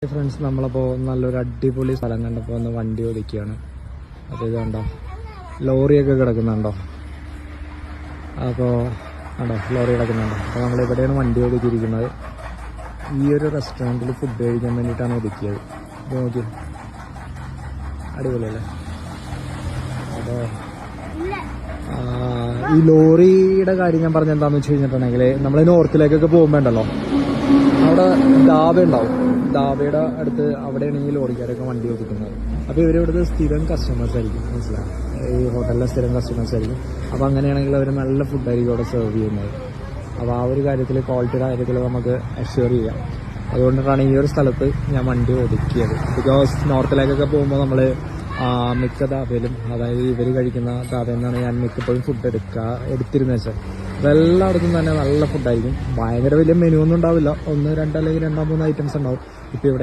Friends, നമ്മളപ്പോൾ നല്ലൊരു അടിപൊളി സ്ഥലം കണ്ടപ്പോൾ ഒന്ന് വണ്ടി ഒതുക്കിയാണ്. അപ്പോൾ ഇത് കണ്ടോ, ലോറിയൊക്കെ കിടക്കുന്നുണ്ടോ? അപ്പോൾ കണ്ടോ, ലോറി കിടക്കുന്നുണ്ടോ? അപ്പോൾ നമ്മളിവിടെയാണ് വണ്ടി ഒതുക്കിയിരിക്കുന്നത്. ഈ ഒരു റെസ്റ്റോറൻറ്റിൽ ഫുഡ് കഴിക്കാൻ വേണ്ടിയിട്ടാണ് ഒതുക്കിയത്. അപ്പോൾ നോക്കി, അടിപൊളിയല്ലേ? അപ്പോൾ ഈ ലോറിയുടെ കാര്യം ഞാൻ പറഞ്ഞ എന്താണെന്ന് വെച്ച് കഴിഞ്ഞിട്ടുണ്ടെങ്കിൽ, നമ്മൾ നോർത്തിലേക്കൊക്കെ പോകുമ്പോണ്ടല്ലോ, അവിടെ ധാബ ഉണ്ടാവും. ധാബയുടെ അടുത്ത് അവിടെയാണ് ഈ ലോറിക്കാരൊക്കെ വണ്ടി ഒതുക്കുന്നത്. അപ്പോൾ ഇവരിവിടുത്തെ സ്ഥിരം കസ്റ്റമേഴ്സ് ആയിരിക്കും, മനസ്സിലാവും, ഈ ഹോട്ടലിലെ സ്ഥിരം കസ്റ്റമേഴ്സ് ആയിരിക്കും. അപ്പോൾ അങ്ങനെയാണെങ്കിൽ അവർ നല്ല ഫുഡായിരിക്കും അവിടെ സെർവ് ചെയ്യുന്നത്. അപ്പോൾ ആ ഒരു കാര്യത്തിൽ, ക്വാളിറ്റിയുടെ കാര്യത്തിൽ നമുക്ക് അഷ്യൂർ ചെയ്യാം. അതുകൊണ്ടിട്ടാണ് ഈ ഒരു സ്ഥലത്ത് ഞാൻ വണ്ടി ഒതുക്കിയത്. ബിക്കോസ് നോർത്തിലേക്കൊക്കെ പോകുമ്പോൾ നമ്മൾ മിക്ക ധാബയിലും, അതായത് ഇവർ കഴിക്കുന്ന ധാബയിൽ നിന്നാണ് ഞാൻ മിക്കപ്പോഴും ഫുഡ് എടുത്തിരുന്നത് വെച്ചാൽ. അപ്പോൾ എല്ലായിടത്തും തന്നെ നല്ല ഫുഡായിരിക്കും. ഭയങ്കര വലിയ മെനു ഒന്നും ഉണ്ടാവില്ല, 1, 2 അല്ലെങ്കിൽ 2, 3 ഐറ്റംസ് ഉണ്ടാവും. ഇപ്പോൾ ഇവിടെ